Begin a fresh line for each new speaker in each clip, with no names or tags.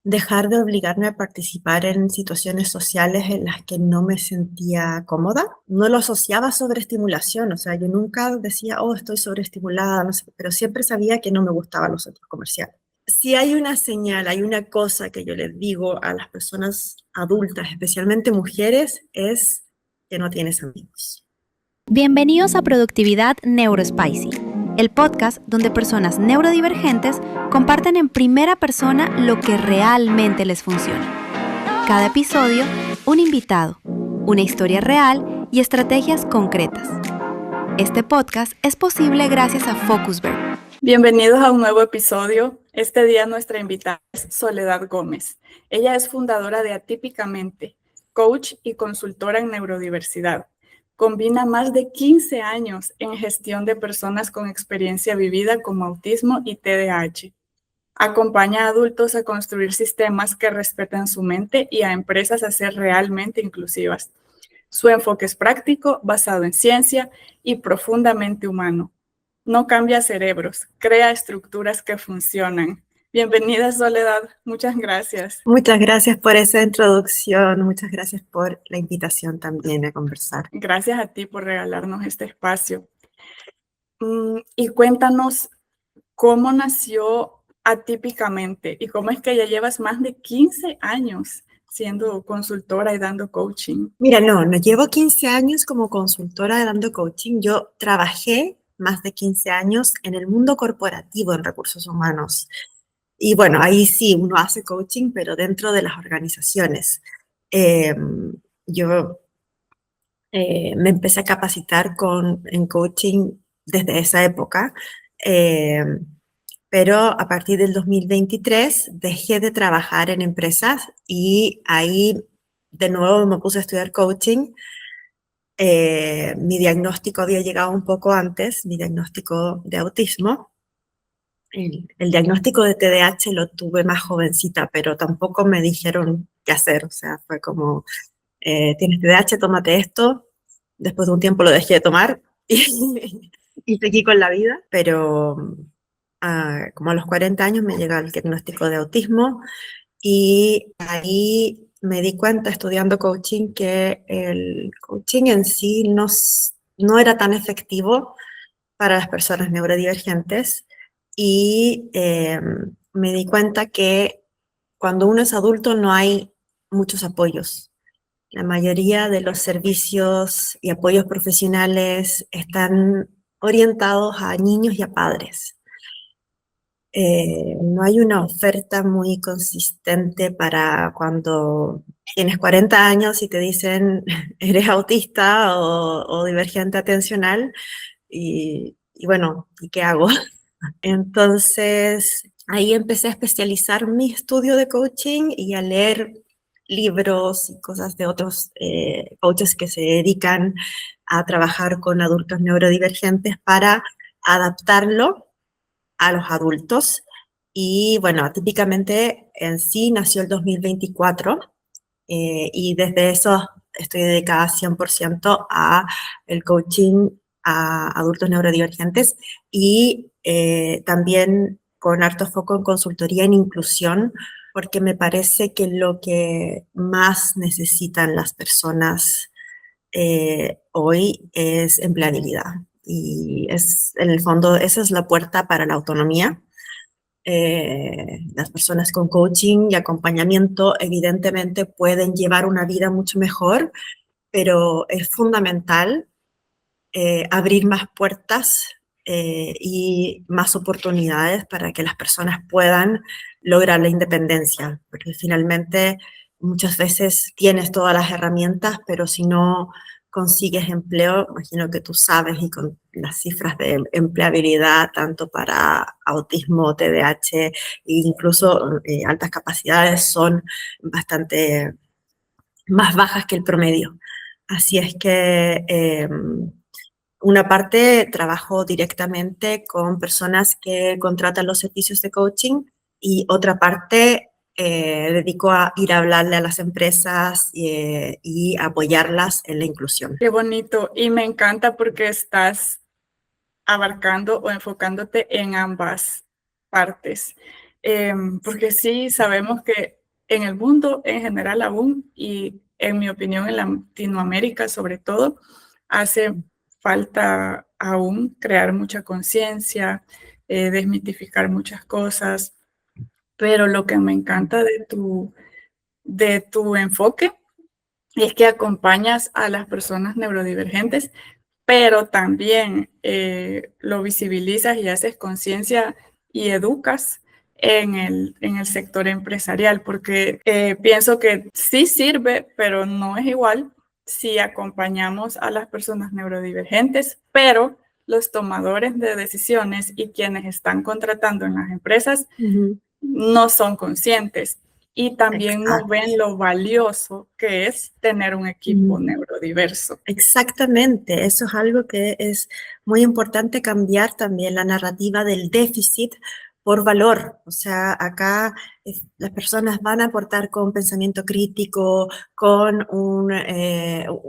dejar de obligarme a participar en situaciones sociales en las que no me sentía cómoda. No lo asociaba a sobreestimulación, o sea, yo nunca decía, oh, estoy sobreestimulada, no sé, pero siempre sabía que no me gustaban los centros comerciales. Si hay una señal, hay una cosa que yo les digo a las personas adultas, especialmente mujeres, es que no tienes amigos.
Bienvenidos a Productividad Neurospicy, el podcast donde personas neurodivergentes comparten en primera persona lo que realmente les funciona. Cada episodio, un invitado, una historia real y estrategias concretas. Este podcast es posible gracias a Focusberg.
Bienvenidos a un nuevo episodio. Este día nuestra invitada es Soledad Gómez. Ella es fundadora de Atípicamente, coach y consultora en neurodiversidad. Combina más de 15 años en gestión de personas con experiencia vivida como autismo y TDAH. Acompaña a adultos a construir sistemas que respeten su mente y a empresas a ser realmente inclusivas. Su enfoque es práctico, basado en ciencia y profundamente humano. No cambia cerebros, crea estructuras que funcionan. Bienvenida, Soledad. Muchas gracias.
Muchas gracias por esa introducción, muchas gracias por la invitación también a conversar.
Gracias a ti por regalarnos este espacio. Y cuéntanos cómo nació Atípicamente y cómo es que ya llevas más de 15 años siendo consultora y dando coaching.
Mira, no llevo 15 años como consultora dando coaching. Yo trabajé más de 15 años en el mundo corporativo en recursos humanos. Y bueno, ahí sí, uno hace coaching, pero dentro de las organizaciones. Eh, yo me empecé a capacitar en coaching desde esa época, eh, pero a partir del 2023 dejé de trabajar en empresas y ahí de nuevo me puse a estudiar coaching. Mi diagnóstico había llegado un poco antes, mi diagnóstico de autismo. El diagnóstico de TDAH lo tuve más jovencita, pero tampoco me dijeron qué hacer. O sea, fue como, tienes TDAH, tómate esto. Después de un tiempo lo dejé de tomar y seguí con la vida. Pero como a los 40 años me llega el diagnóstico de autismo y ahí me di cuenta estudiando coaching que el coaching en sí no era tan efectivo para las personas neurodivergentes y me di cuenta que cuando uno es adulto no hay muchos apoyos. La mayoría de los servicios y apoyos profesionales están orientados a niños y a padres. No hay una oferta muy consistente para cuando tienes 40 años y te dicen eres autista o divergente atencional y bueno, ¿y qué hago? Entonces ahí empecé a especializar mi estudio de coaching y a leer libros y cosas de otros coaches que se dedican a trabajar con adultos neurodivergentes para adaptarlo a los adultos. Y bueno, típicamente en sí nació el 2024 y desde eso estoy dedicada 100% a el coaching a adultos neurodivergentes y también con harto foco en consultoría en inclusión, porque me parece que lo que más necesitan las personas hoy es empleabilidad. Y es, en el fondo, esa es la puerta para la autonomía. Las personas con coaching y acompañamiento evidentemente pueden llevar una vida mucho mejor, pero es fundamental abrir más puertas y más oportunidades para que las personas puedan lograr la independencia, porque finalmente muchas veces tienes todas las herramientas, pero si no consigues empleo, imagino que tú sabes, y con las cifras de empleabilidad, tanto para autismo, TDAH e incluso altas capacidades, son bastante más bajas que el promedio. Así es que una parte trabajo directamente con personas que contratan los servicios de coaching y otra parte dedico a ir a hablarle a las empresas y apoyarlas en la inclusión.
Qué bonito. Y me encanta porque estás abarcando o enfocándote en ambas partes. porque sí sabemos que en el mundo en general aún, y en mi opinión en Latinoamérica sobre todo, hace falta aún crear mucha conciencia, desmitificar muchas cosas, pero lo que me encanta de tu enfoque es que acompañas a las personas neurodivergentes, pero también lo visibilizas y haces conciencia y educas en el sector empresarial, porque pienso que sí sirve, pero no es igual si acompañamos a las personas neurodivergentes, pero los tomadores de decisiones y quienes están contratando en las empresas no son conscientes y también no
Exacto.
ven lo valioso que es tener un equipo neurodiverso.
Exactamente, eso es algo que es muy importante cambiar también la narrativa del déficit por valor. O sea, acá las personas van a aportar con pensamiento crítico, con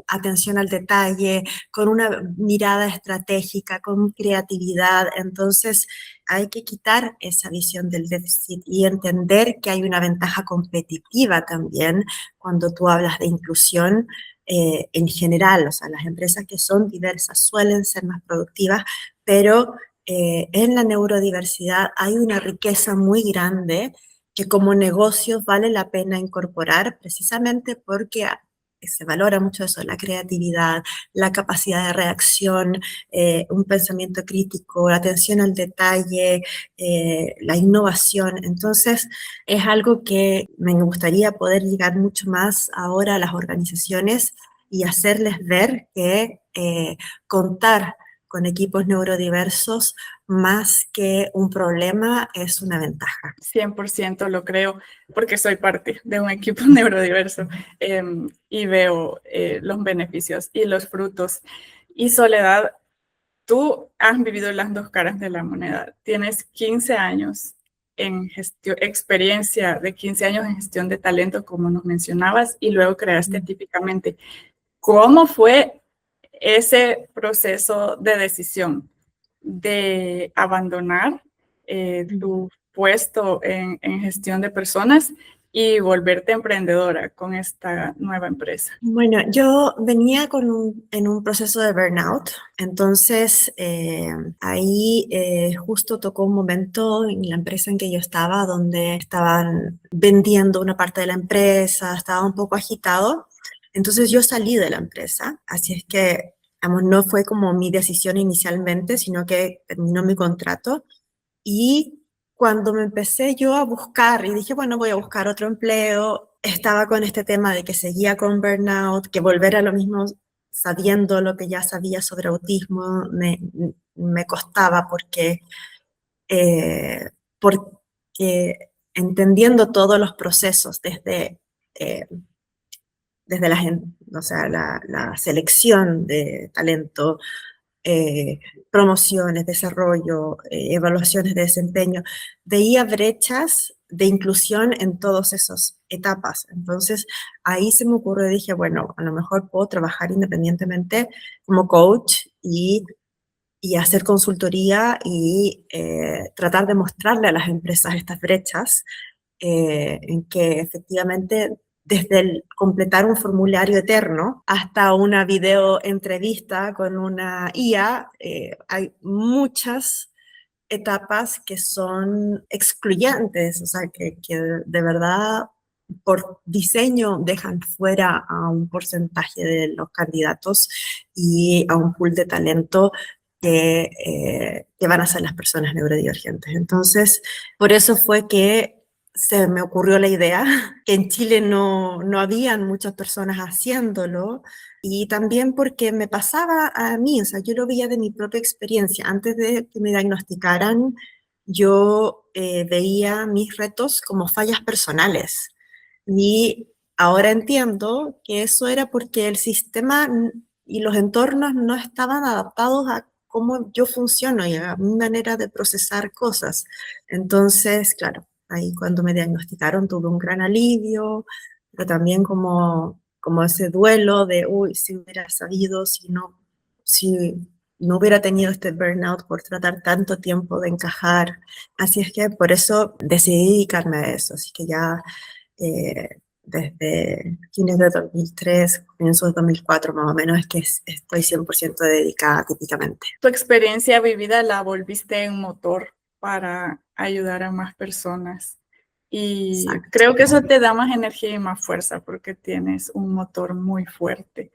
atención al detalle, con una mirada estratégica, con creatividad. Entonces, hay que quitar esa visión del déficit y entender que hay una ventaja competitiva también cuando tú hablas de inclusión en general. O sea, las empresas que son diversas suelen ser más productivas, pero en la neurodiversidad hay una riqueza muy grande que como negocios vale la pena incorporar precisamente porque se valora mucho eso, la creatividad, la capacidad de reacción, un pensamiento crítico, la atención al detalle, la innovación. Entonces, es algo que me gustaría poder llegar mucho más ahora a las organizaciones y hacerles ver que contar con equipos neurodiversos más que un problema es una ventaja.
100% lo creo, porque soy parte de un equipo neurodiverso y veo los beneficios y los frutos. Y Soledad, tú has vivido las dos caras de la moneda. Tienes 15 años en gestión, experiencia de 15 años en gestión de talento, como nos mencionabas, y luego creaste típicamente. ¿Cómo fue ese proceso de decisión de abandonar tu puesto en gestión de personas y volverte emprendedora con esta nueva empresa?
Bueno, yo venía en un proceso de burnout, entonces ahí justo tocó un momento en la empresa en que yo estaba donde estaban vendiendo una parte de la empresa, estaba un poco agitado, entonces yo salí de la empresa, así es que vamos, no fue como mi decisión inicialmente, sino que terminó mi contrato y cuando me empecé yo a buscar y dije, bueno, voy a buscar otro empleo, estaba con este tema de que seguía con burnout, que volver a lo mismo sabiendo lo que ya sabía sobre autismo me costaba eh, porque entendiendo todos los procesos eh, desde o sea, la selección de talento, promociones, desarrollo, evaluaciones de desempeño, veía brechas de inclusión en todas esas etapas. Entonces, ahí se me ocurrió y dije, bueno, a lo mejor puedo trabajar independientemente como coach y hacer consultoría y tratar de mostrarle a las empresas estas brechas en que efectivamente desde el completar un formulario eterno hasta una video entrevista con una IA, hay muchas etapas que son excluyentes, o sea, que de verdad por diseño dejan fuera a un porcentaje de los candidatos y a un pool de talento que van a ser las personas neurodivergentes. Entonces, por eso fue que se me ocurrió la idea, que en Chile no habían muchas personas haciéndolo, y también porque me pasaba a mí, o sea, yo lo veía de mi propia experiencia. Antes de que me diagnosticaran, yo veía mis retos como fallas personales. Y ahora entiendo que eso era porque el sistema y los entornos no estaban adaptados a cómo yo funciono y a mi manera de procesar cosas. Entonces, claro, ahí cuando me diagnosticaron tuve un gran alivio, pero también como ese duelo de, uy, si hubiera sabido, si no, si no hubiera tenido este burnout por tratar tanto tiempo de encajar. Así es que por eso decidí dedicarme a eso. Así que ya desde fines de 2003, comienzos de 2004 más o menos, es que estoy 100% dedicada típicamente.
Tu experiencia vivida la volviste en motor para ayudar a más personas. Y
Exacto.
creo que eso te da más energía y más fuerza porque tienes un motor muy fuerte.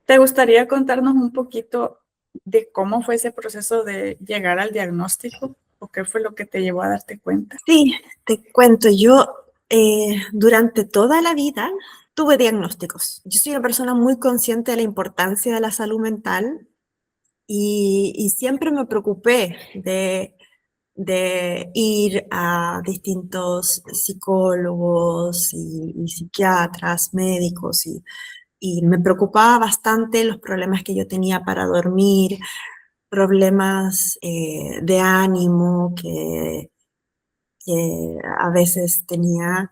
¿Te gustaría contarnos un poquito de cómo fue ese proceso de llegar al diagnóstico o qué fue lo que te llevó a darte cuenta?
Sí, te cuento, yo durante toda la vida tuve diagnósticos. Yo soy una persona muy consciente de la importancia de la salud mental y siempre me preocupé de ir a distintos psicólogos y psiquiatras, médicos, y me preocupaba bastante los problemas que yo tenía para dormir, problemas de ánimo que a veces tenía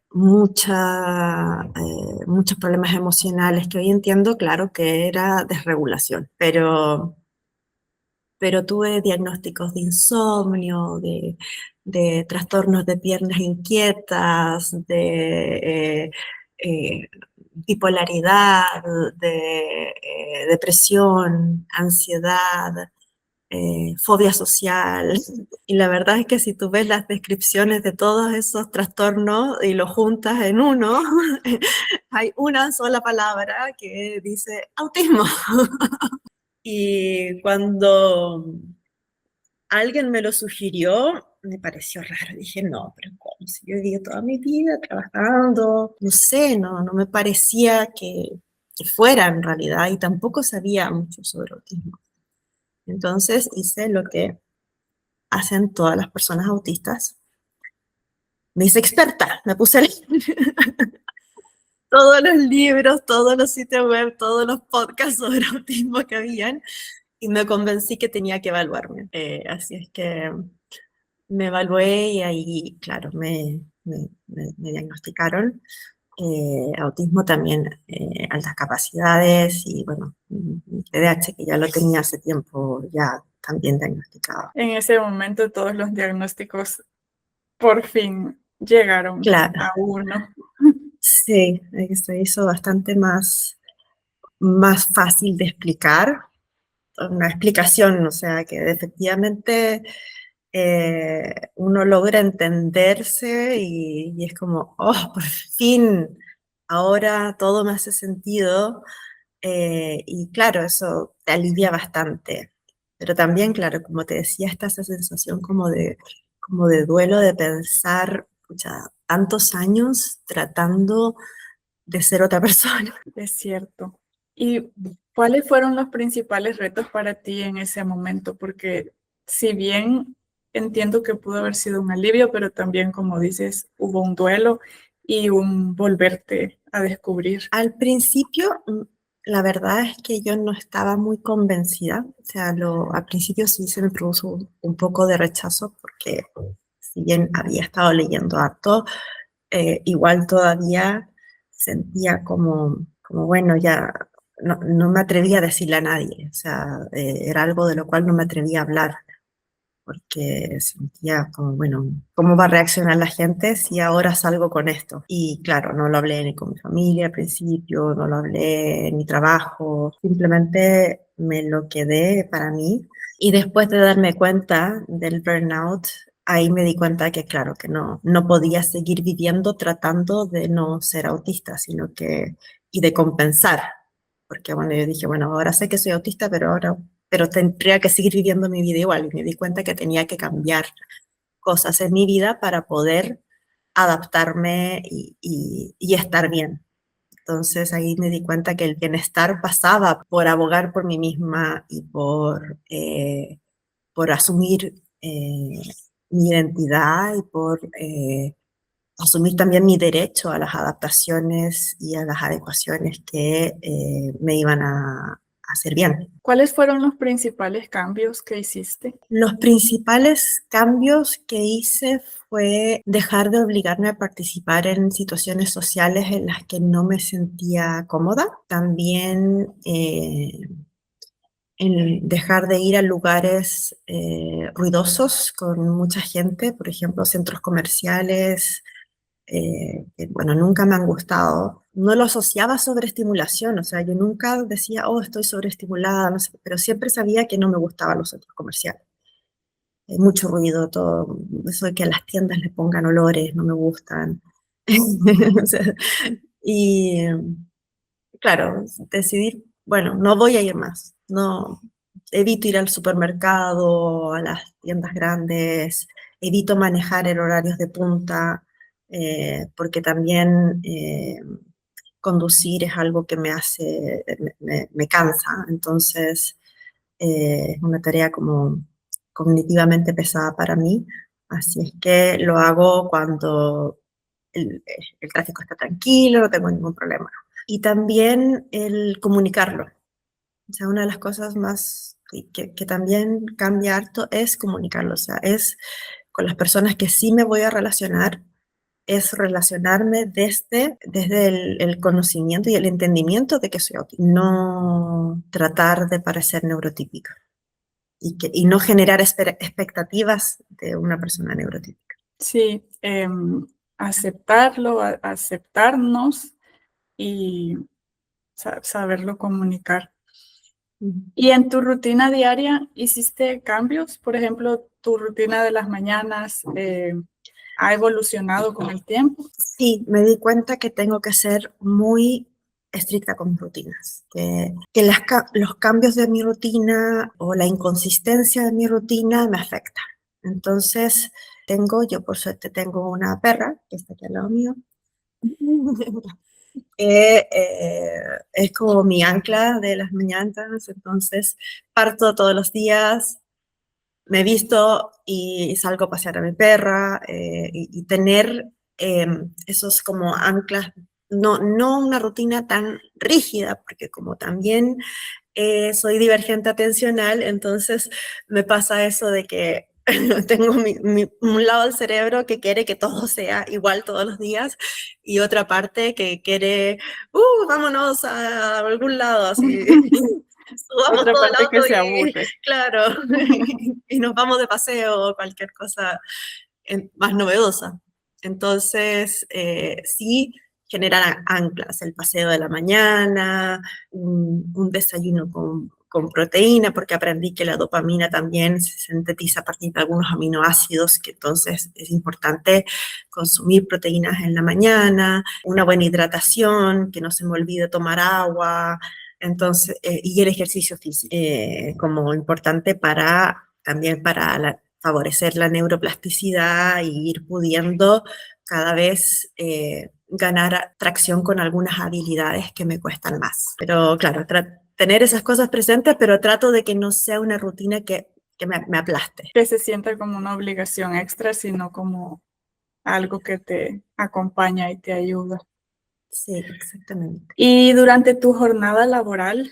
muchos problemas emocionales que hoy entiendo, claro, que era desregulación, pero tuve diagnósticos de insomnio, de trastornos de piernas inquietas, de bipolaridad, de depresión, ansiedad, fobia social. Y la verdad es que si tú ves las descripciones de todos esos trastornos y los juntas en uno, hay una sola palabra que dice autismo. Y cuando alguien me lo sugirió, me pareció raro. Dije, no, pero ¿cómo? Si yo viví toda mi vida trabajando, no sé, no me parecía que fuera en realidad, y tampoco sabía mucho sobre autismo. Entonces hice lo que hacen todas las personas autistas. Me hice experta, me puse a leer todos los libros, todos los sitios web, todos los podcasts sobre autismo que habían, y me convencí que tenía que evaluarme. Así es que me evalué y ahí, claro, me diagnosticaron autismo también, altas capacidades y bueno, TDAH, que ya lo tenía hace tiempo ya también diagnosticado.
En ese momento todos los diagnósticos por fin llegaron
Claro,
a uno.
sí, se hizo bastante más fácil de explicar, una explicación, o sea, que efectivamente uno logra entenderse y es como, oh, por fin, ahora todo me hace sentido. Y claro, eso te alivia bastante. Pero también, claro, como te decía, está esa sensación como de duelo de pensar, pucha, tantos años tratando de ser otra persona.
Es cierto. ¿Y cuáles fueron los principales retos para ti en ese momento? Porque si bien entiendo que pudo haber sido un alivio, pero también, como dices, hubo un duelo y un volverte a descubrir.
Al principio, la verdad es que yo no estaba muy convencida. O sea, al principio sí se me produjo un poco de rechazo porque si bien había estado leyendo harto, igual todavía sentía como bueno, ya no me atrevía a decirle a nadie. O sea, era algo de lo cual no me atrevía a hablar porque sentía como, bueno, ¿cómo va a reaccionar la gente si ahora salgo con esto? Y claro, no lo hablé ni con mi familia al principio, no lo hablé en mi trabajo, simplemente me lo quedé para mí. Y después de darme cuenta del burnout, ahí me di cuenta que, claro, que no podía seguir viviendo tratando de no ser autista, y de compensar. Porque, bueno, yo dije, bueno, ahora sé que soy autista, pero tendría que seguir viviendo mi vida igual. Y me di cuenta que tenía que cambiar cosas en mi vida para poder adaptarme y estar bien. Entonces ahí me di cuenta que el bienestar pasaba por abogar por mí misma y por asumir mi identidad y por asumir también mi derecho a las adaptaciones y a las adecuaciones que me iban a hacer bien.
¿Cuáles fueron los principales cambios que hiciste?
Los principales cambios que hice fue dejar de obligarme a participar en situaciones sociales en las que no me sentía cómoda. También en dejar de ir a lugares ruidosos con mucha gente, por ejemplo, centros comerciales, que, bueno, nunca me han gustado. No lo asociaba a sobreestimulación, o sea, yo nunca decía, oh, estoy sobreestimulada, no sé, pero siempre sabía que no me gustaban los centros comerciales. Mucho ruido, todo, eso de que a las tiendas le pongan olores, no me gustan. O sea, y claro, decidir, bueno, no voy a ir más, no, evito ir al supermercado, a las tiendas grandes, evito manejar en horarios de punta, porque también conducir es algo que me hace, me cansa, entonces es una tarea como cognitivamente pesada para mí, así es que lo hago cuando el tráfico está tranquilo, no tengo ningún problema. Y también el comunicarlo. O sea, una de las cosas más que también cambia harto es comunicarlo. O sea, es con las personas que sí me voy a relacionar, es relacionarme desde el conocimiento y el entendimiento de que soy autismo. No tratar de parecer neurotípica y no generar expectativas de una persona neurotípica.
Sí, aceptarlo, aceptarnos y saberlo comunicar. ¿Y en tu rutina diaria hiciste cambios? Por ejemplo, tu rutina de las mañanas ha evolucionado con el tiempo.
Sí, me di cuenta que tengo que ser muy estricta con mis rutinas, que los cambios de mi rutina o la inconsistencia de mi rutina me afecta. Entonces, yo por suerte tengo una perra que está aquí al lado mío, que es como mi ancla de las mañanas, entonces parto todos los días, me visto y salgo a pasear a mi perra y tener esos como anclas, no una rutina tan rígida, porque como también soy divergente atencional, entonces me pasa eso de que tengo un lado del cerebro que quiere que todo sea igual todos los días y otra parte que quiere, vámonos a algún lado, así, subamos
Otra
todo el
parte que
auto
se
y,
aburre.
claro, y nos vamos de paseo o cualquier cosa más novedosa. Entonces, sí, generar anclas, el paseo de la mañana, un desayuno con proteína, porque aprendí que la dopamina también se sintetiza a partir de algunos aminoácidos, que entonces es importante consumir proteínas en la mañana, una buena hidratación, que no se me olvide tomar agua, entonces, y el ejercicio físico, como importante también para favorecer la neuroplasticidad y ir pudiendo cada vez ganar tracción con algunas habilidades que me cuestan más. Pero claro, tener esas cosas presentes, pero trato de que no sea una rutina que me aplaste.
Que se sienta como una obligación extra, sino como algo que te acompaña y te ayuda.
Sí, exactamente.
Y durante tu jornada laboral,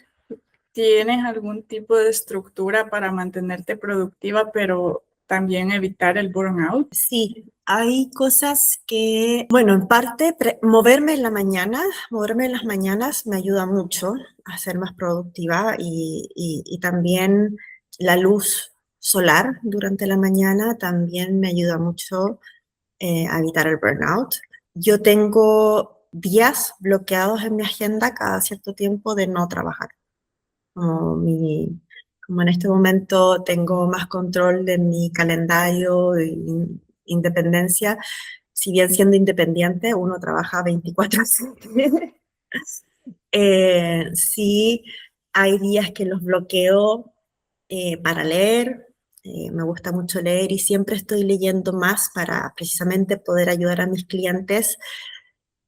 ¿tienes algún tipo de estructura para mantenerte productiva, pero también evitar el burnout?
Sí, hay cosas que, bueno, en parte moverme en las mañanas me ayuda mucho a ser más productiva y también la luz solar durante la mañana también me ayuda mucho a evitar el burnout. Yo tengo días bloqueados en mi agenda cada cierto tiempo de no trabajar. Como, como en este momento tengo más control de mi calendario e independencia, si bien siendo independiente, uno trabaja 24/7. Sí, hay días que los bloqueo para leer. Me gusta mucho leer y siempre estoy leyendo más para precisamente poder ayudar a mis clientes.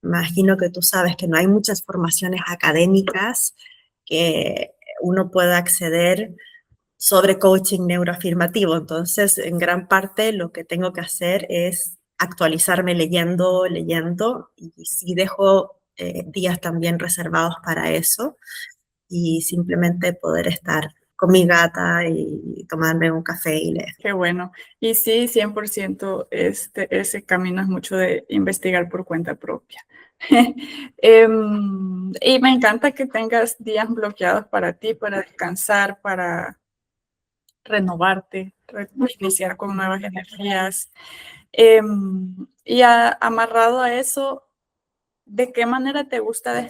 Imagino que tú sabes que no hay muchas formaciones académicas que uno pueda acceder sobre coaching neuroafirmativo. Entonces, en gran parte lo que tengo que hacer es actualizarme leyendo, y sí dejo días también reservados para eso y simplemente poder estar con mi gata y tomarme un café y leer.
Qué bueno. Y sí, 100% ese camino es mucho de investigar por cuenta propia. Y me encanta que tengas días bloqueados para ti, para descansar, para renovarte, iniciar con nuevas energías. Y amarrado a eso, ¿de qué manera te gusta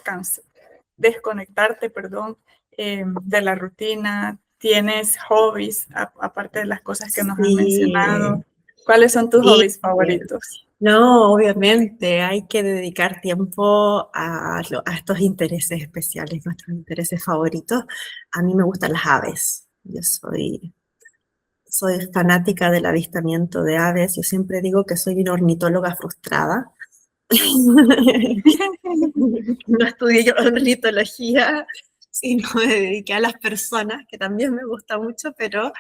desconectarte, perdón, de la rutina? ¿Tienes hobbies, aparte de las cosas que nos has mencionado?
Sí,
¿Cuáles son tus
sí.
hobbies favoritos?
No, obviamente hay que dedicar tiempo a estos intereses especiales, nuestros intereses favoritos. A mí me gustan las aves. Yo soy fanática del avistamiento de aves. Yo siempre digo que soy una ornitóloga frustrada. No estudié yo ornitología, sino me dediqué a las personas, que también me gusta mucho, pero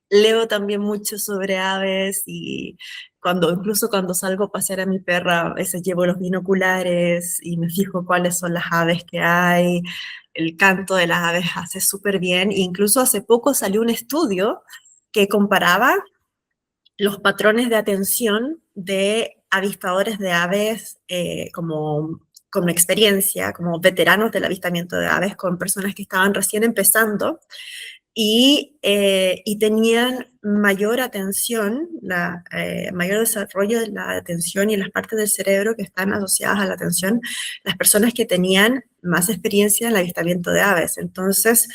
leo también mucho sobre aves y incluso cuando salgo a pasear a mi perra, a veces llevo los binoculares y me fijo cuáles son las aves que hay. El canto de las aves hace súper bien. E incluso hace poco salió un estudio que comparaba los patrones de atención de avistadores de aves como experiencia, como veteranos del avistamiento de aves, con personas que estaban recién empezando y tenían mayor atención, mayor desarrollo de la atención y las partes del cerebro que están asociadas a la atención, las personas que tenían más experiencia en el avistamiento de aves. Entonces,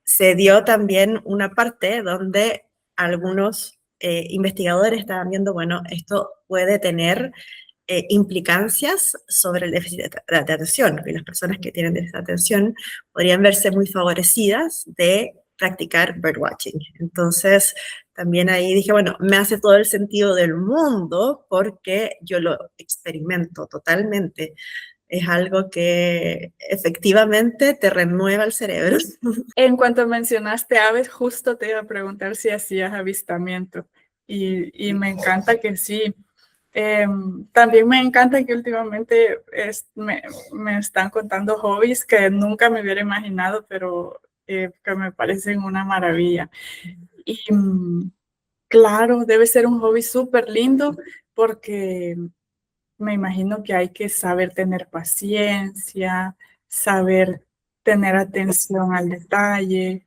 se dio también una parte donde algunos investigadores estaban viendo, bueno, esto puede tener implicancias sobre el déficit de atención, y las personas que tienen déficit de atención podrían verse muy favorecidas de practicar birdwatching. Entonces, también ahí dije, bueno, me hace todo el sentido del mundo porque yo lo experimento totalmente. Es algo que efectivamente te renueva el cerebro.
En cuanto mencionaste aves, justo te iba a preguntar si hacías avistamiento y me encanta que sí. También me encanta que últimamente me están contando hobbies que nunca me hubiera imaginado, pero que me parecen una maravilla. Y claro, debe ser un hobby súper lindo porque me imagino que hay que saber tener paciencia, saber tener atención al detalle.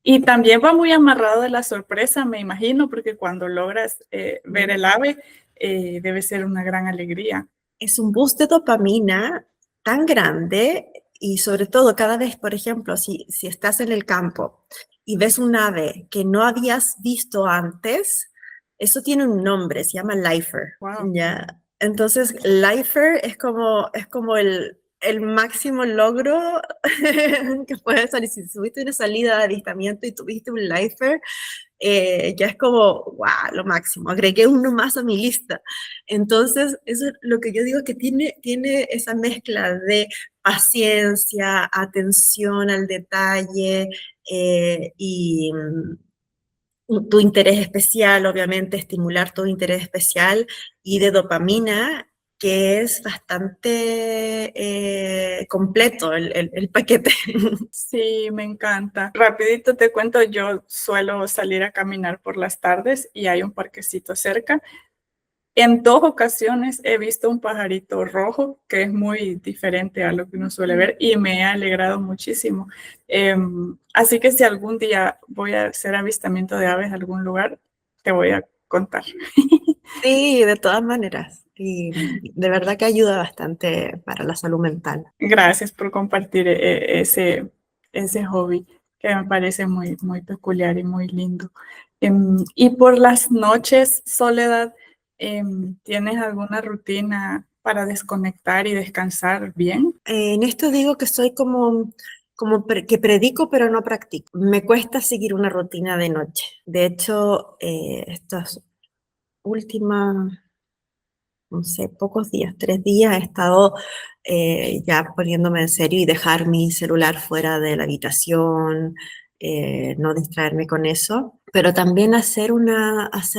Y también va muy amarrado de la sorpresa, me imagino, porque cuando logras ver el ave, debe ser una gran alegría.
Es un boost de dopamina tan grande y sobre todo cada vez, por ejemplo, si estás en el campo y ves un ave que no habías visto antes, eso tiene un nombre, se llama lifer,
Wow.
¿ya? Entonces, lifer es como el máximo logro que puedes salir. Si tuviste una salida de avistamiento y tuviste un lifer, ya es como, wow, lo máximo, agregué uno más a mi lista. Entonces, eso es lo que yo digo que tiene esa mezcla de paciencia, atención al detalle tu interés especial, obviamente, estimular tu interés especial y de dopamina, que es bastante completo el paquete.
Sí, me encanta. Rapidito te cuento, yo suelo salir a caminar por las tardes y hay un parquecito cerca. En 2 ocasiones he visto un pajarito rojo que es muy diferente a lo que uno suele ver y me ha alegrado muchísimo. Así que si algún día voy a hacer avistamiento de aves en algún lugar, te voy a contar.
Sí, de todas maneras. Y de verdad que ayuda bastante para la salud mental.
Gracias por compartir ese hobby que me parece muy, muy peculiar y muy lindo. Y por las noches, Soledad, ¿tienes alguna rutina para desconectar y descansar bien?
En esto digo que soy que predico pero no practico. Me cuesta seguir una rutina de noche. De hecho, estas últimas, no sé, pocos días, 3 días, he estado ya poniéndome en serio y dejar mi celular fuera de la habitación, no distraerme con eso, pero también hacer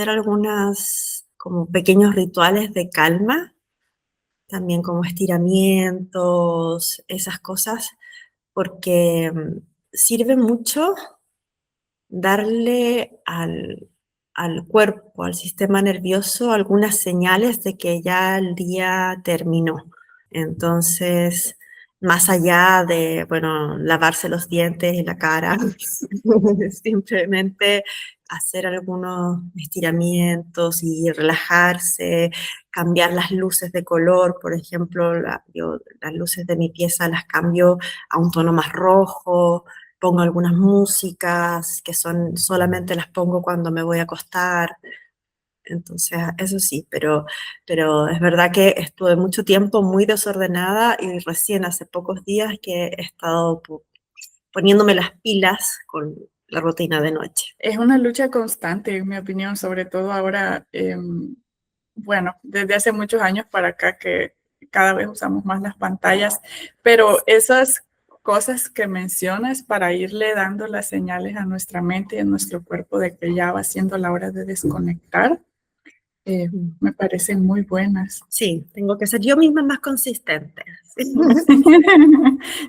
algunas como pequeños rituales de calma, también como estiramientos, esas cosas, porque sirve mucho darle al cuerpo, al sistema nervioso, algunas señales de que ya el día terminó. Entonces, más allá de, bueno, lavarse los dientes y la cara, simplemente hacer algunos estiramientos y relajarse, cambiar las luces de color, por ejemplo, yo las luces de mi pieza las cambio a un tono más rojo, pongo algunas músicas que son, solamente las pongo cuando me voy a acostar. Entonces, eso sí, pero es verdad que estuve mucho tiempo muy desordenada y recién hace pocos días que he estado poniéndome las pilas con la rutina de noche.
Es una lucha constante, en mi opinión, sobre todo ahora, bueno, desde hace muchos años para acá que cada vez usamos más las pantallas, pero esas cosas que mencionas para irle dando las señales a nuestra mente y a nuestro cuerpo de que ya va siendo la hora de desconectar, me parecen muy buenas.
Sí, tengo que ser yo misma más consistente.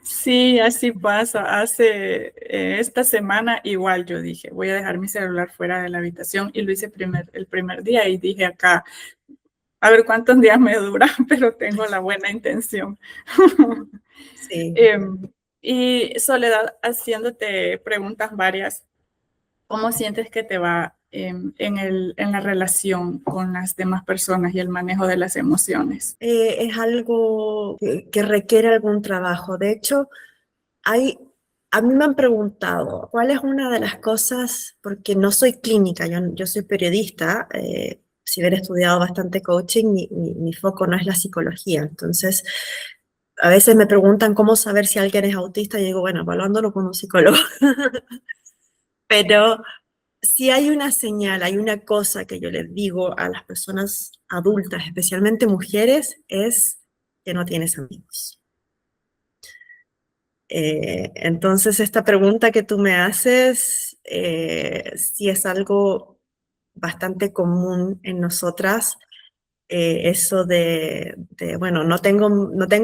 Sí, así pasa. Hace esta semana igual yo dije, voy a dejar mi celular fuera de la habitación y lo hice el primer día y dije acá, a ver cuántos días me dura, pero tengo la buena intención.
Sí.
Y Soledad, haciéndote preguntas varias, ¿cómo sientes que te va en la relación con las demás personas y el manejo de las emociones?
Es algo que requiere algún trabajo. De hecho, a mí me han preguntado cuál es una de las cosas, porque no soy clínica, yo soy periodista, si hubiera estudiado bastante coaching, mi foco no es la psicología. Entonces, a veces me preguntan cómo saber si alguien es autista y digo, bueno, evaluándolo con un psicólogo. Pero si hay una señal, hay una cosa que yo les digo a las personas adultas, especialmente mujeres, es que no tienes amigos. Entonces, esta pregunta que tú me haces, sí es algo bastante común en nosotras, eso bueno, no tengo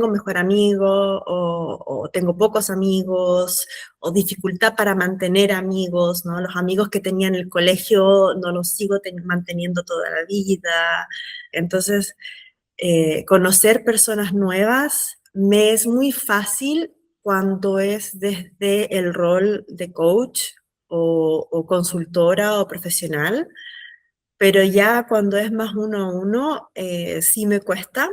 mejor amigo o tengo pocos amigos o dificultad para mantener amigos, ¿no? Los amigos que tenía en el colegio no los sigo manteniendo toda la vida. Entonces, conocer personas nuevas me es muy fácil cuando es desde el rol de coach o consultora o profesional, pero ya cuando es más uno a uno, sí me cuesta.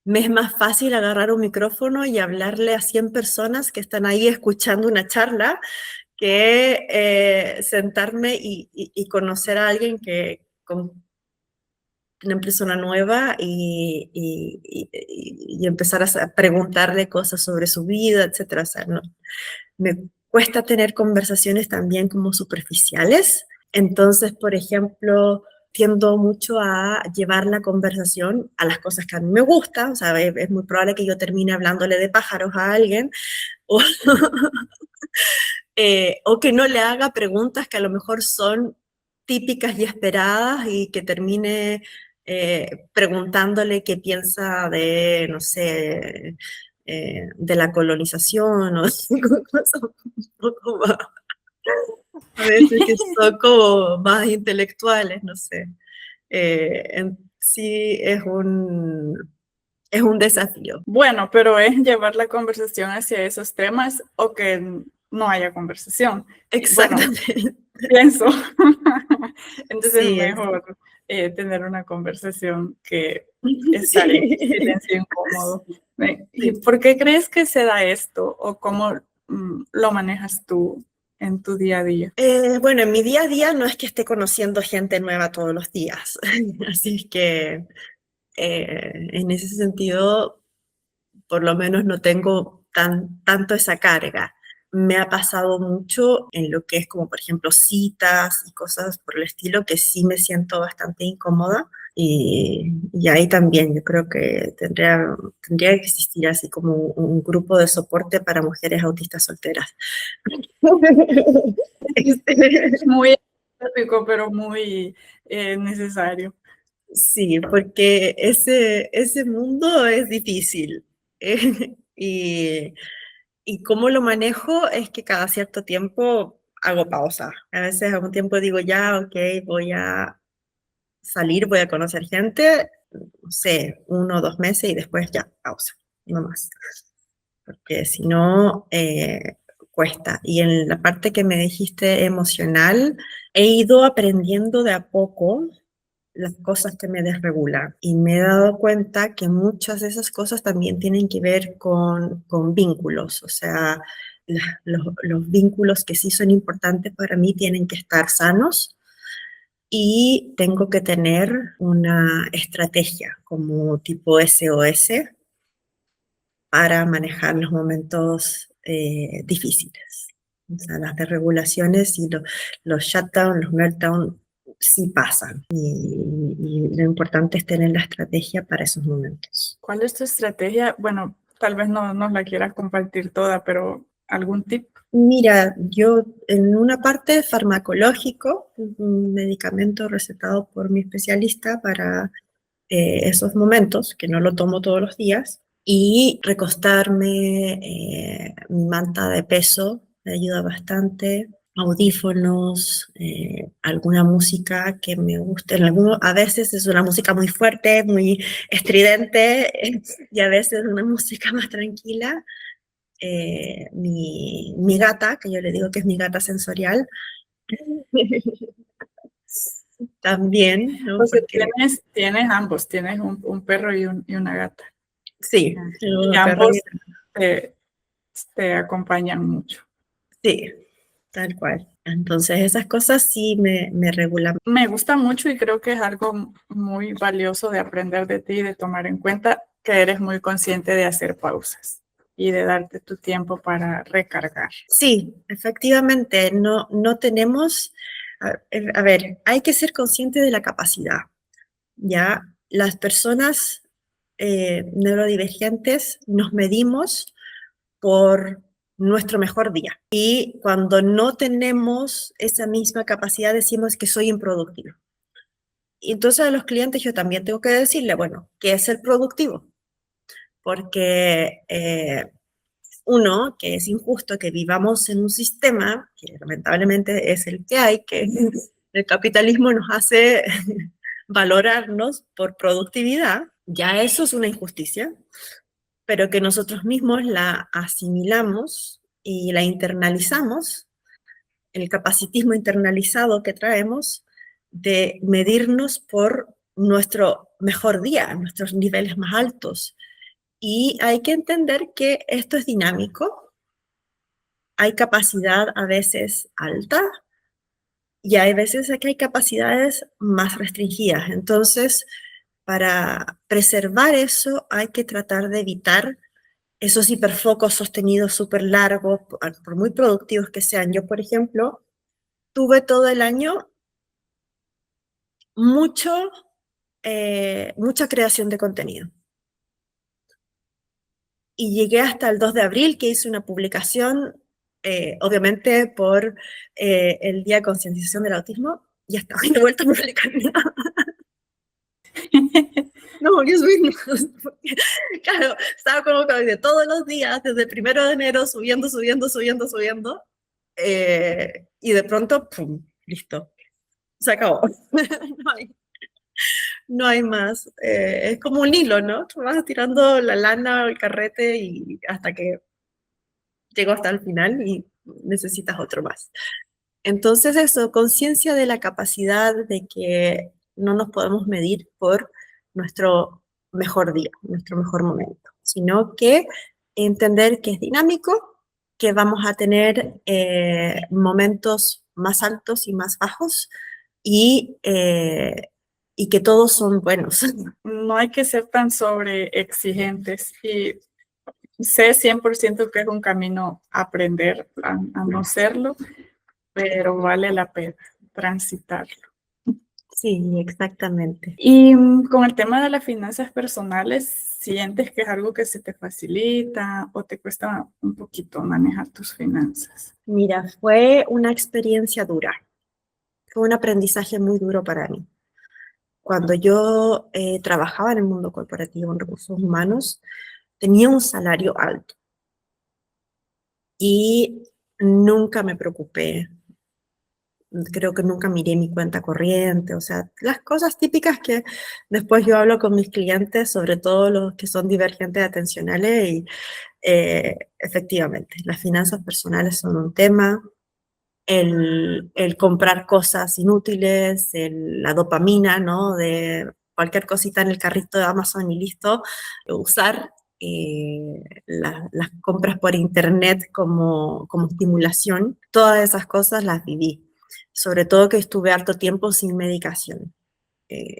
Me es más fácil agarrar un micrófono y hablarle a 100 personas que están ahí escuchando una charla que sentarme y conocer a alguien con una persona nueva y empezar a preguntarle cosas sobre su vida, etcétera. O sea, no, me cuesta tener conversaciones también como superficiales. Entonces, por ejemplo, tiendo mucho a llevar la conversación a las cosas que a mí me gustan. O sea, es muy probable que yo termine hablándole de pájaros a alguien o, o que no le haga preguntas que a lo mejor son típicas y esperadas y que termine preguntándole qué piensa de, no sé, de la colonización o cosas un poco más, a veces que son como más intelectuales, no sé. Sí, es un desafío.
Bueno, pero es llevar la conversación hacia esos temas o que no haya conversación. Bueno,
Exactamente.
pienso. Entonces es
Sí,
mejor tener una conversación que estar en
sí.
silencio incómodo. ¿Y
Sí.
por qué crees que se da esto o cómo lo manejas tú en tu día a día?
Bueno, en mi día a día no es que esté conociendo gente nueva todos los días, así que en ese sentido, por lo menos no tengo tanto esa carga. Me ha pasado mucho en lo que es como, por ejemplo, citas y cosas por el estilo, que sí me siento bastante incómoda. Y ahí también yo creo que tendría que existir así como un grupo de soporte para mujeres autistas solteras.
Muy específico, pero muy necesario.
Sí, porque ese mundo es difícil. Y Y cómo lo manejo es que cada cierto tiempo hago pausa. A veces a un tiempo digo, ya, ok, voy a salir, voy a conocer gente, no sé, 1 o 2 meses y después ya, pausa, no más. Porque si no, cuesta. Y en la parte que me dijiste emocional, he ido aprendiendo de a poco las cosas que me desregulan. Y me he dado cuenta que muchas de esas cosas también tienen que ver con vínculos. O sea, los vínculos que sí son importantes para mí tienen que estar sanos y tengo que tener una estrategia como tipo SOS para manejar los momentos difíciles. O sea, las desregulaciones y los shutdown, los meltdown, sí pasan. Y lo importante es tener la estrategia para esos momentos.
¿Cuál es tu estrategia? Bueno, tal vez no nos la quieras compartir toda, pero ¿algún tip?
Mira, yo en una parte farmacológico, un medicamento recetado por mi especialista para esos momentos, que no lo tomo todos los días, y recostarme, mi manta de peso me ayuda bastante, audífonos, alguna música que me guste. A veces es una música muy fuerte, muy estridente, y a veces una música más tranquila. Mi gata, que yo le digo que es mi gata sensorial, también, ¿no?
O sea,
Porque
tienes ambos, tienes un perro y una gata.
sí,
Y
tengo perro
ambos te, te acompañan mucho.
sí, tal cual. Entonces esas cosas sí me regulan.
Me gusta mucho y creo que es algo muy valioso de aprender de ti y de tomar en cuenta que eres muy consciente de hacer pausas y de darte tu tiempo para recargar.
Sí, efectivamente, no tenemos, a ver, hay que ser consciente de la capacidad, ¿ya? Las personas neurodivergentes nos medimos por nuestro mejor día. Y cuando no tenemos esa misma capacidad, decimos que soy improductivo. Y entonces a los clientes yo también tengo que decirle, bueno, ¿qué es ser productivo? Porque uno, que es injusto que vivamos en un sistema, que lamentablemente es el que hay, que el capitalismo nos hace valorarnos por productividad, ya eso es una injusticia, pero que nosotros mismos la asimilamos y la internalizamos, el capacitismo internalizado que traemos de medirnos por nuestro mejor día, nuestros niveles más altos. Y hay que entender que esto es dinámico, hay capacidad a veces alta y hay veces que hay capacidades más restringidas. Entonces, para preservar eso hay que tratar de evitar esos hiperfocos sostenidos súper largos, por muy productivos que sean. Yo, por ejemplo, tuve todo el año mucho, mucha creación de contenido. Y llegué hasta el 2 de abril, que hice una publicación, obviamente por el Día de Concientización del Autismo, y hasta hoy no he vuelto a publicar nada. No volví a subir nada. Claro, estaba como que de todos los días, desde el 1 de enero, subiendo, subiendo, subiendo, subiendo, y de pronto, ¡pum!, listo, se acabó. No hay, no hay más. Es como un hilo, ¿no? Tú vas tirando la lana, el carrete, y hasta que llego hasta el final y necesitas otro más. Entonces eso, conciencia de la capacidad de que no nos podemos medir por nuestro mejor día, nuestro mejor momento, sino que entender que es dinámico, que vamos a tener momentos más altos y más bajos y que todos son buenos.
No hay que ser tan sobre exigentes y sé 100% que es un camino aprender a no serlo, pero vale la pena transitarlo.
Sí, exactamente.
Y con el tema de las finanzas personales, ¿sientes que es algo que se te facilita o te cuesta un poquito manejar tus finanzas?
Mira, fue una experiencia dura, fue un aprendizaje muy duro para mí. Cuando yo trabajaba en el mundo corporativo en recursos humanos, tenía un salario alto. y nunca me preocupé. Creo que nunca miré mi cuenta corriente, o sea, las cosas típicas que después yo hablo con mis clientes, sobre todo los que son divergentes atencionales, y efectivamente, las finanzas personales son un tema, el comprar cosas inútiles, la dopamina, ¿no? De cualquier cosita en el carrito de Amazon y listo, usar las compras por internet como estimulación, todas esas cosas las viví. Sobre todo que estuve harto tiempo sin medicación.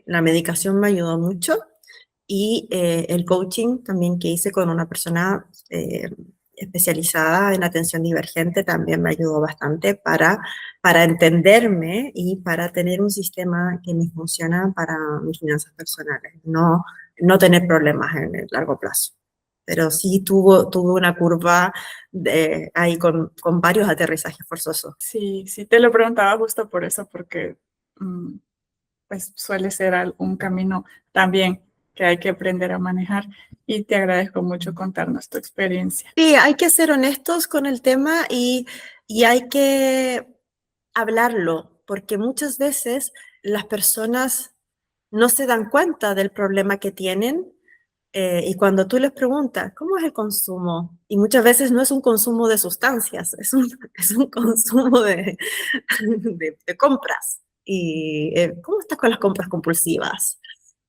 La medicación me ayudó mucho y el coaching también que hice con una persona especializada en atención divergente también me ayudó bastante para entenderme y para tener un sistema que me funciona para mis finanzas personales, no tener problemas en el largo plazo. Pero sí tuvo una curva ahí con varios aterrizajes forzosos.
Sí, sí, te lo preguntaba justo por eso, porque pues suele ser un camino también que hay que aprender a manejar, y te agradezco mucho contarnos tu experiencia.
Sí, hay que ser honestos con el tema y hay que hablarlo, porque muchas veces las personas no se dan cuenta del problema que tienen y cuando tú les preguntas, ¿cómo es el consumo? Y muchas veces no es un consumo de sustancias, es un consumo de compras. Y ¿cómo estás con las compras compulsivas?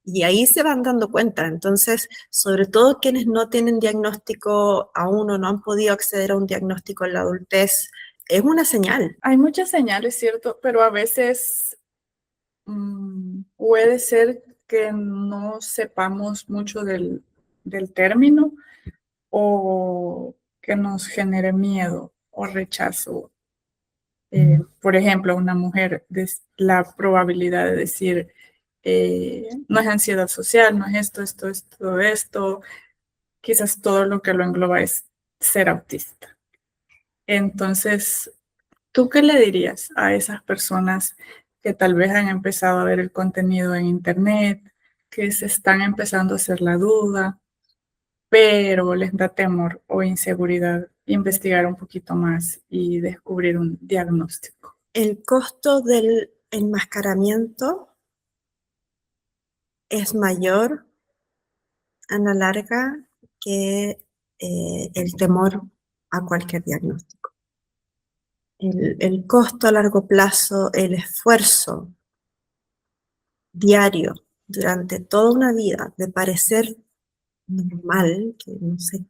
Y ahí se van dando cuenta. Entonces, sobre todo quienes no tienen diagnóstico aún o no han podido acceder a un diagnóstico en la adultez, es una señal.
Hay muchas señales, ¿cierto? Pero a veces puede ser que no sepamos mucho del término, o que nos genere miedo o rechazo. Por ejemplo, una mujer, la probabilidad de decir, no es ansiedad social, no es esto, quizás todo lo que lo engloba es ser autista. Entonces, ¿tú qué le dirías a esas personas que tal vez han empezado a ver el contenido en internet, que se están empezando a hacer la duda, pero les da temor o inseguridad investigar un poquito más y descubrir un diagnóstico?
El costo del enmascaramiento es mayor a la larga que el temor a cualquier diagnóstico. El costo a largo plazo, el esfuerzo diario durante toda una vida de parecer normal, que no sé,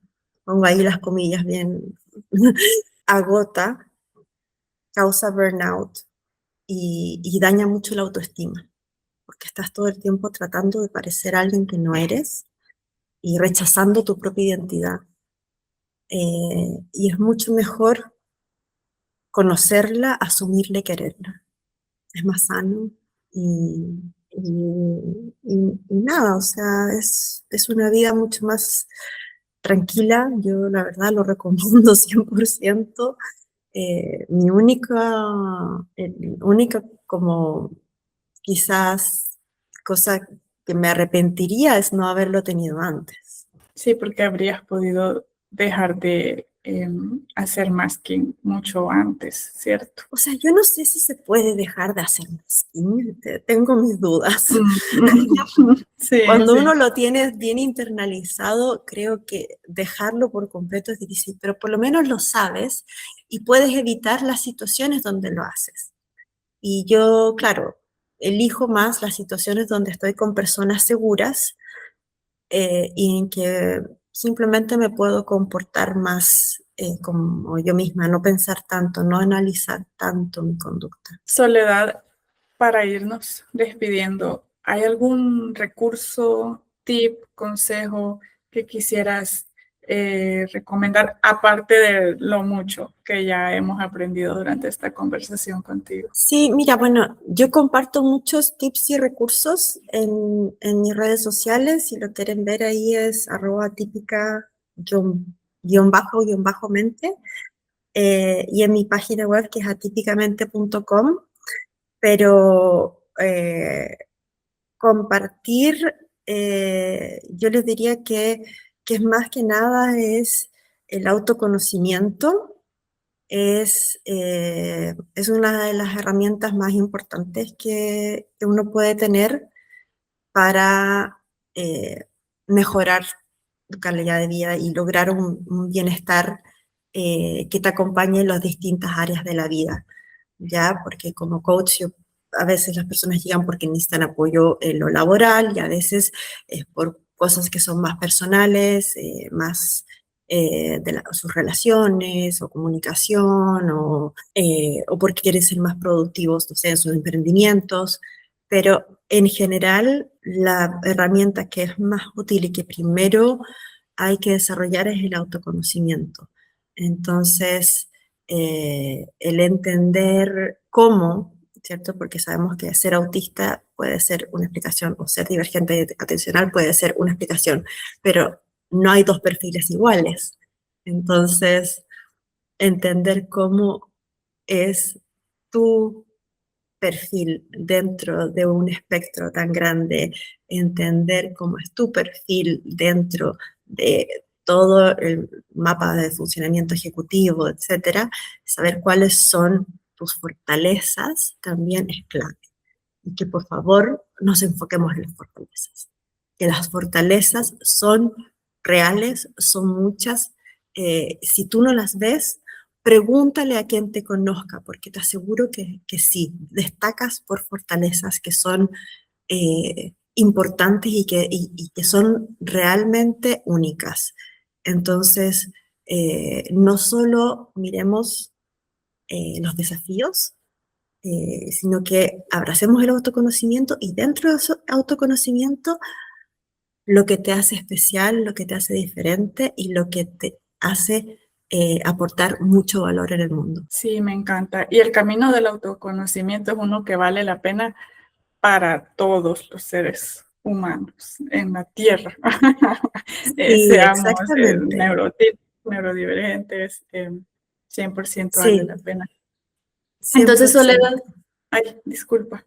pongo ahí las comillas bien, agota, causa burnout y daña mucho la autoestima, porque estás todo el tiempo tratando de parecer alguien que no eres y rechazando tu propia identidad. Y es mucho mejor conocerla, asumirla y quererla. Es más sano y nada, o sea, es una vida mucho más tranquila. Yo la verdad lo recomiendo 100%. Mi única como quizás cosa que me arrepentiría es no haberlo tenido antes.
Sí, porque habrías podido dejar de hacer masking mucho antes, ¿cierto?
O sea, yo no sé si se puede dejar de hacer masking, tengo mis dudas.
Sí,
Cuando
sí.
uno lo tiene bien internalizado, creo que dejarlo por completo es difícil, pero por lo menos lo sabes y puedes evitar las situaciones donde lo haces. Y yo, claro, elijo más las situaciones donde estoy con personas seguras y en que simplemente me puedo comportar más como yo misma, no pensar tanto, no analizar tanto mi conducta.
Soledad, para irnos despidiendo, ¿hay algún recurso, tip, consejo que quisieras recomendar, aparte de lo mucho que ya hemos aprendido durante esta conversación contigo?
Sí, mira, bueno, yo comparto muchos tips y recursos en mis redes sociales. Si lo quieren ver ahí es @atípica_mente y en mi página web que es atípicamente.com. Pero compartir, yo les diría que es más que nada es el autoconocimiento es una de las herramientas más importantes que uno puede tener para mejorar tu calidad de vida y lograr un bienestar que te acompañe en las distintas áreas de la vida, ¿ya? Porque como coach, a veces las personas llegan porque necesitan apoyo en lo laboral y a veces es por cosas que son más personales, más sus relaciones o comunicación o porque quieren ser más productivos, no sé, en sus emprendimientos. Pero en general, la herramienta que es más útil y que primero hay que desarrollar es el autoconocimiento. Entonces, el entender cómo, ¿cierto? Porque sabemos que ser autista puede ser una explicación, o ser divergente atencional puede ser una explicación, pero no hay dos perfiles iguales. Entonces, entender cómo es tu perfil dentro de un espectro tan grande, entender cómo es tu perfil dentro de todo el mapa de funcionamiento ejecutivo, etcétera, saber cuáles son tus fortalezas también es clave. Y que por favor nos enfoquemos en las fortalezas. Que las fortalezas son reales, son muchas. Si tú no las ves, pregúntale a quien te conozca, porque te aseguro que sí, destacas por fortalezas que son importantes y que son realmente únicas. Entonces, no solo miremos los desafíos, sino que abracemos el autoconocimiento y dentro de ese autoconocimiento lo que te hace especial, lo que te hace diferente y lo que te hace aportar mucho valor en el mundo.
Sí, me encanta. Y el camino del autoconocimiento es uno que vale la pena para todos los seres humanos en la Tierra.
Sí,
Seamos
exactamente.
neurodivergentes, 100% vale
Sí,
la pena. Entonces,
100%.
Soledad, ay, disculpa.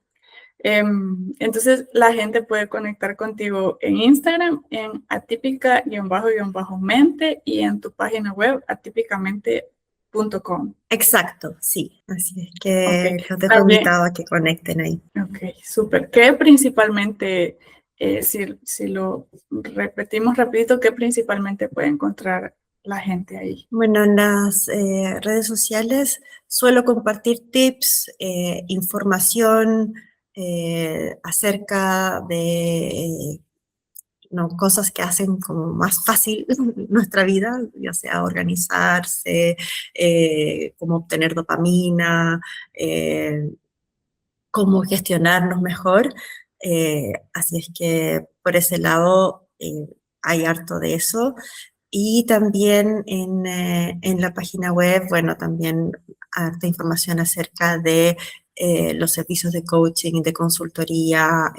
Entonces, la gente puede conectar contigo en Instagram, en atípica_mente y en tu página web, atípicamente.com.
Exacto, sí. Así es
Ok,
que los dejo
también,
invitados a que conecten ahí.
ok, súper. ¿Qué principalmente, si lo repetimos rapidito, qué principalmente puede encontrar la gente ahí?
Bueno, en las redes sociales suelo compartir tips, información acerca de ¿no? Cosas que hacen como más fácil nuestra vida, ya sea organizarse, cómo obtener dopamina, cómo gestionarnos mejor. Así es que por ese lado hay harto de eso. Y también en la página web, bueno, también harta información acerca de los servicios de coaching, de consultoría,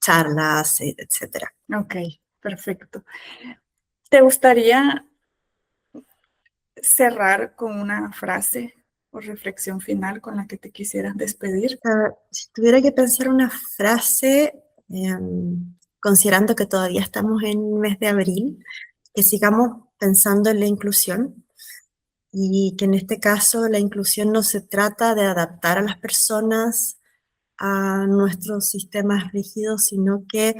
charlas, etcétera.
Ok, perfecto. ¿Te gustaría cerrar con una frase o reflexión final con la que te quisieras despedir?
Si tuviera que pensar una frase, considerando que todavía estamos en mes de abril, que sigamos pensando en la inclusión y que en este caso la inclusión no se trata de adaptar a las personas a nuestros sistemas rígidos, sino que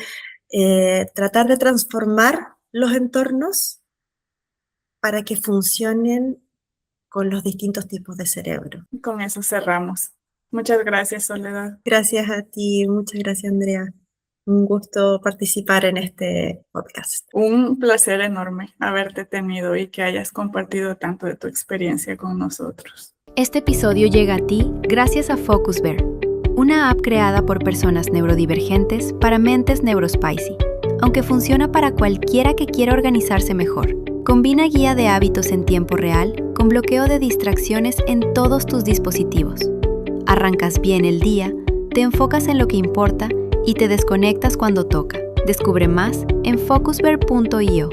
tratar de transformar los entornos para que funcionen con los distintos tipos de cerebro.
Con eso cerramos. Muchas gracias, Soledad.
Gracias a ti, muchas gracias, Andrea. Un gusto participar en este podcast.
Un placer enorme haberte tenido y que hayas compartido tanto de tu experiencia con nosotros.
Este episodio llega a ti gracias a FocusBear, una app creada por personas neurodivergentes para mentes neurospicy, aunque funciona para cualquiera que quiera organizarse mejor. Combina guía de hábitos en tiempo real con bloqueo de distracciones en todos tus dispositivos. Arrancas bien el día, te enfocas en lo que importa y te desconectas cuando toca. Descubre más en focusbear.io.